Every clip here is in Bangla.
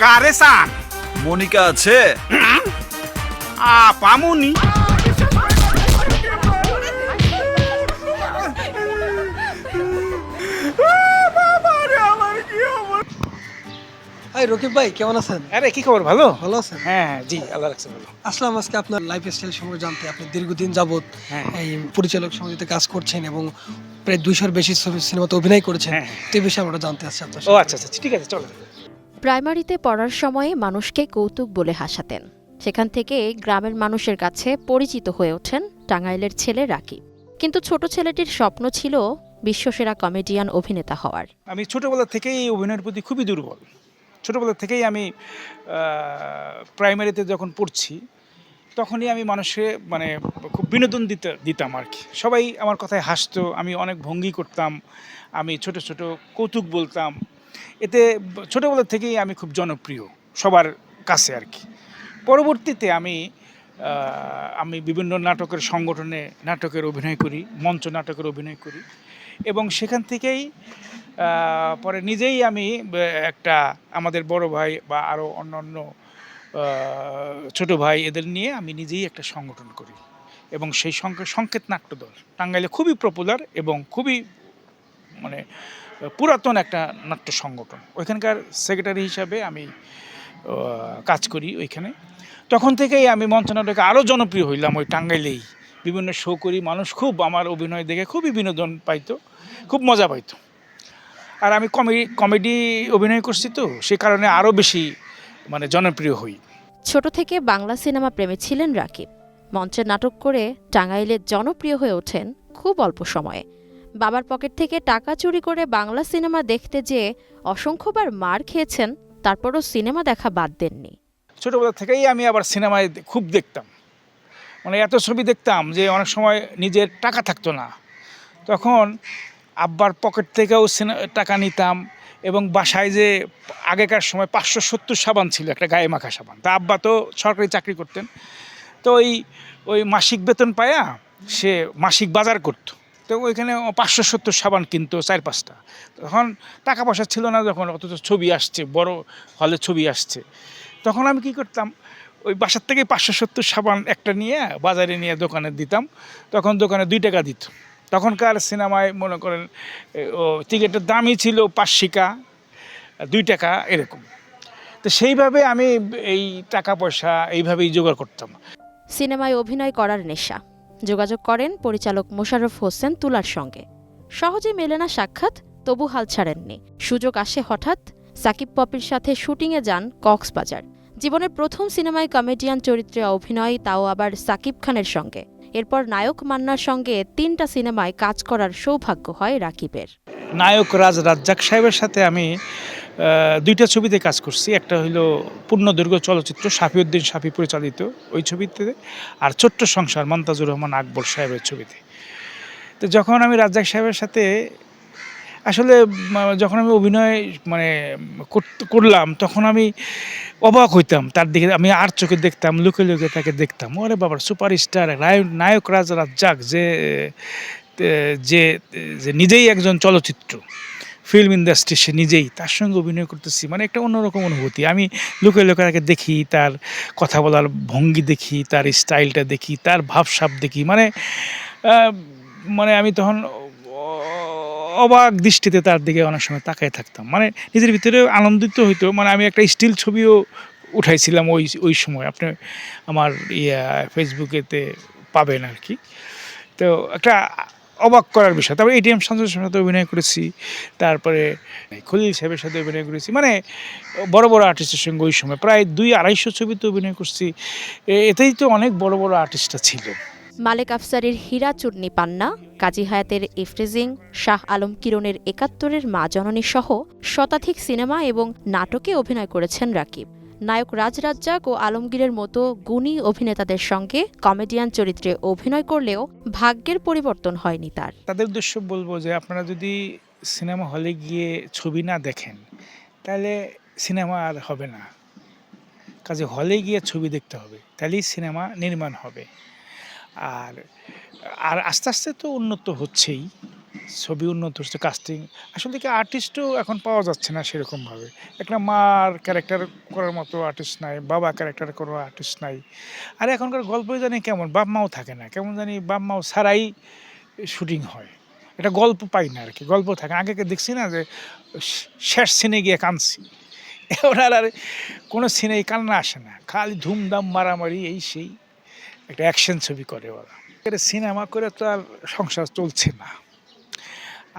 কারে সান মনিকা আছে? পামুনি হাই রকিব ভাই, কেমন আছেন? আরে কি খবর, ভালো? ভালো আছেন? হ্যাঁ জি, আল্লাহ রাখছে ভালো। আসলাম আজকে আপনার লাইফ স্টাইল সম্পর্কে জানতে। আপনি দীর্ঘদিন যাবত হ্যাঁ। এই পরিচালক সমিতিতে কাজ করছেন এবং প্রায় 200-র বেশি সিনেমাতে অভিনয় করেছেন। হ্যাঁ। তো এই বিষয়ে আমরা জানতে চাচ্ছি আপনার ও সাথে। আচ্ছা আচ্ছা, ঠিক আছে, চলো। প্রাইমারিতে পড়ার সময়ে মানুষকে কৌতুক বলে হাসাতেন। সেখান থেকে গ্রামের মানুষের কাছে পরিচিত হয়ে ওঠেন টাঙ্গাইলের ছেলে রাকিব। কিন্তু ছোট ছেলেটির স্বপ্ন ছিল বিশ্বসেরা কমেডিয়ান অভিনেতা হওয়ার। আমি ছোটোবেলা থেকেই এই অভিনয়ের প্রতি খুবই দুর্বল। ছোটোবেলা থেকেই আমি প্রাইমারিতে যখন পড়ছি তখনই আমি মানুষকে মানে খুব বিনোদন দিতাম আর কি। সবাই আমার কথায় হাসতো, আমি অনেক ভঙ্গি করতাম, আমি ছোট ছোট কৌতুক বলতাম। এতে ছোটোবেলা থেকেই আমি খুব জনপ্রিয় সবার কাছে আর কি। পরবর্তীতে আমি বিভিন্ন নাটকের সংগঠনে নাটকের অভিনয় করি, মঞ্চ নাটকের অভিনয় করি এবং সেখান থেকেই পরে নিজেই আমি একটা আমাদের বড় ভাই বা আরও অন্যান্য ছোট ভাই এদের নিয়ে আমি নিজেই একটা সংগঠন করি এবং সেই সংকেত নাট্যদল টাঙ্গাইলে খুবই পপুলার এবং খুবই মানে পুরাতন একটা নাট্য সংগঠন। ওইখানকার সেক্রেটারি হিসাবে আমি কাজ করি ওইখানে। তখন থেকেই আমি মঞ্চ নাটকে আরও জনপ্রিয় হইলাম ওই টাঙ্গাইলেই। বিভিন্ন শো করি, মানুষ খুব আমার অভিনয় দেখে খুবই বিনোদন পাইতো, খুব মজা পাইতো। আর আমি কমেডি অভিনয় করছি তো সে কারণে আরও বেশি মানে জনপ্রিয় হই। ছোট থেকে বাংলা সিনেমা প্রেমী ছিলেন রাকিব। মঞ্চে নাটক করে টাঙ্গাইলে জনপ্রিয় হয়ে ওঠেন খুব অল্প সময়ে। বাবার পকেট থেকে টাকা চুরি করে বাংলা সিনেমা দেখতে যেয়ে অসংখ্যবার মার খেয়েছেন, তারপরও সিনেমা দেখা বাদ দেননি। ছোটোবেলা থেকেই আমি আবার সিনেমায় খুব দেখতাম, মানে এত ছবি দেখতাম যে অনেক সময় নিজের টাকা থাকতো না, তখন আব্বার পকেট থেকেও টাকা নিতাম এবং বাসায় যে আগেকার সময় 570 সাবান ছিল, একটা গায়ে মাখা সাবান। তা আব্বা তো সরকারি চাকরি করতেন, তো ওই মাসিক বেতন পায়া সে মাসিক বাজার করতো, তো ওইখানে 570 সাবান কিনতো 4-5টা। তখন টাকা পয়সা ছিল না, যখন অথচ ছবি আসছে, বড় হলে ছবি আসছে, তখন আমি কি করতাম, ওই বাসার থেকে 570 সাবান একটা নিয়ে বাজারে নিয়ে দোকানে দিতাম। তখন দোকানে 2 টাকা দিত। তখনকার সিনেমায় মনে করেন ও টিকিটের দামই ছিল 5 2 টাকা এরকম। তো সেইভাবে আমি এই টাকা পয়সা এইভাবেই জোগাড় করতাম। সিনেমায় অভিনয় করার নেশা। যোগাযোগ করেন পরিচালক মোশাররফ হোসেন তুলার সঙ্গে। সহজে মেলে না সাক্ষাৎ, তবু হাল ছাড়েননি। সুযোগ আসে হঠাৎ, সাকিব পপির সাথে শুটিংয়ে যান কক্সবাজার। জীবনের প্রথম সিনেমায় কমেডিয়ান চরিত্রে অভিনয়, তাও আবার সাকিব খানের সঙ্গে। এরপর নায়ক মান্নার সঙ্গে 3টা সিনেমায় কাজ করার সৌভাগ্য হয় রাকিবের। নায়ক রাজ্জাক সাহেবের সাথে আমি 2টা ছবিতে কাজ করছি। একটা হইলো পূর্ণদৈর্ঘ্য চলচ্চিত্র, শাফিউদ্দিন শাফি পরিচালিত ওই ছবিতে, আর ছোট্ট সংসার মন্তাজুর রহমান আকবর সাহেবের ছবিতে। তো যখন আমি রাজ্জাক সাহেবের সাথে আসলে যখন আমি অভিনয় মানে করলাম, তখন আমি অবাক হইতাম তার দিকে। আমি আর চোখে দেখতাম, লুকে লুকে তাকে দেখতাম। ওরে বাবার সুপারস্টার নায়ক রাজ্জাক যে যে যে নিজেই একজন চলচ্চিত্র ফিল্ম ইন্ডাস্ট্রি, সে নিজেই, তার সঙ্গে অভিনয় করতেছি, মানে একটা অন্যরকম অনুভূতি। আমি লুকে লুকে তাকে দেখি, তার কথা বলার ভঙ্গি দেখি, তার স্টাইলটা দেখি, তার ভাবসাব দেখি, মানে আমি তখন অবাক দৃষ্টিতে তার দিকে অনেক সময় তাকায় থাকতাম, মানে নিজের ভিতরে আনন্দিত হইতো। মানে আমি একটা স্টিল ছবিও উঠাইছিলাম ওই সময়, আপনি আমার ফেসবুকেতে পাবেন আর কি। তো একটা অবাক করার বিষয়। তারপরে এটিএম সন্তোষের সাথে অভিনয় করেছি, তারপরে খলিল সাহেবের সাথে অভিনয় করেছি, মানে বড় বড় আর্টিস্টের সঙ্গে ওই সময় প্রায় 200-250 ছবিতে অভিনয় করছি। এতেই তো অনেক বড় বড় আর্টিস্টরা ছিল। মালেক আফসারের হীরা চূর্ণী পান্না, কাজী হায়াতের ইফতেজিং, শাহ আলম কিরণের ৭১-এর মা জননী সহ শতাধিক সিনেমা এবং নাটকে অভিনয় করেছেন রাকিব। নায়ক রাজ্জাক ও আলমগীরের মতো গুণী অভিনেতাদের সঙ্গে কমেডিয়ান চরিত্রে অভিনয় করলেও ভাগ্যের পরিবর্তন হয়নি তার। তাদের উদ্দেশ্য বলবো যে আপনারা যদি সিনেমা হলে গিয়ে ছবি না দেখেন তাহলে সিনেমা আর হবে না। কাজে হলে গিয়ে ছবি দেখতে হবে, তাহলেই সিনেমা নির্মাণ হবে। আর আস্তে আস্তে তো উন্নত হচ্ছেই, ছবি উন্নত হচ্ছে, কাস্টিং। আসলে কি আর্টিস্টও এখন পাওয়া যাচ্ছে না সেরকমভাবে। একটা মার ক্যারেক্টার করার মতো আর্টিস্ট নাই, বাবা ক্যারেক্টার করার আর্টিস্ট নাই। আর এখনকার গল্পই জানি কেমন, বাপ মাও থাকে না, কেমন জানি বাপ মাও ছাড়াই শুটিং হয়। এটা গল্প পাই না আর কি, গল্প থাকে না। আগে দেখছি না যে শেষ সিনে গিয়ে কাঁদছি, ওনার আর কোনো সিনেই কান্না আসে না, খালি ধুমধাম মারামারি এই সেই একটা অ্যাকশন ছবি করে ওরা। এটা সিনেমা করে তো আর সংসার চলছে না।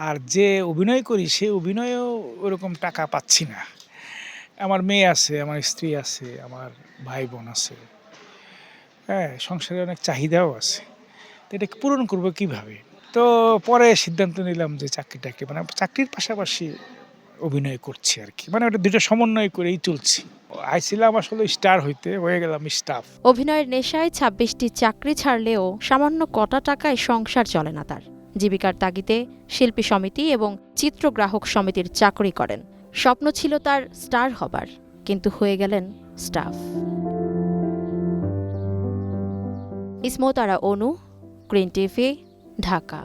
আর যে অভিনয় করি সে অভিনয়েও ওরকম টাকা পাচ্ছি না। আমার মেয়ে আছে, আমার স্ত্রী আছে, আমার ভাই বোন আছে, হ্যাঁ, সংসারে অনেক চাহিদাও আছে। তো এটাকে পূরণ করবো কীভাবে? তো পরে সিদ্ধান্ত নিলাম যে চাকরিটাকে, মানে চাকরির পাশাপাশি অভিনয় করছি আর কি, মানে ওটা দুটো সমন্বয় করেই চলছি। আইছিলাম আসলে স্টার হইতে, হয়ে গেলাম স্টাফ। অভিনয়ের নেশায় ২৬টি চাকরি ছাড়লেও সামান্য কটা টাকায় সংসার চলে না তার। জীবিকার তাগিদে শিল্পী সমিতি এবং চিত্রগ্রাহক সমিতির চাকরি করেন। স্বপ্ন ছিল তার স্টার হবার, কিন্তু হয়ে গেলেন স্টাফ। ইসমত আরা অনু, গ্রিন টিভি, ঢাকা।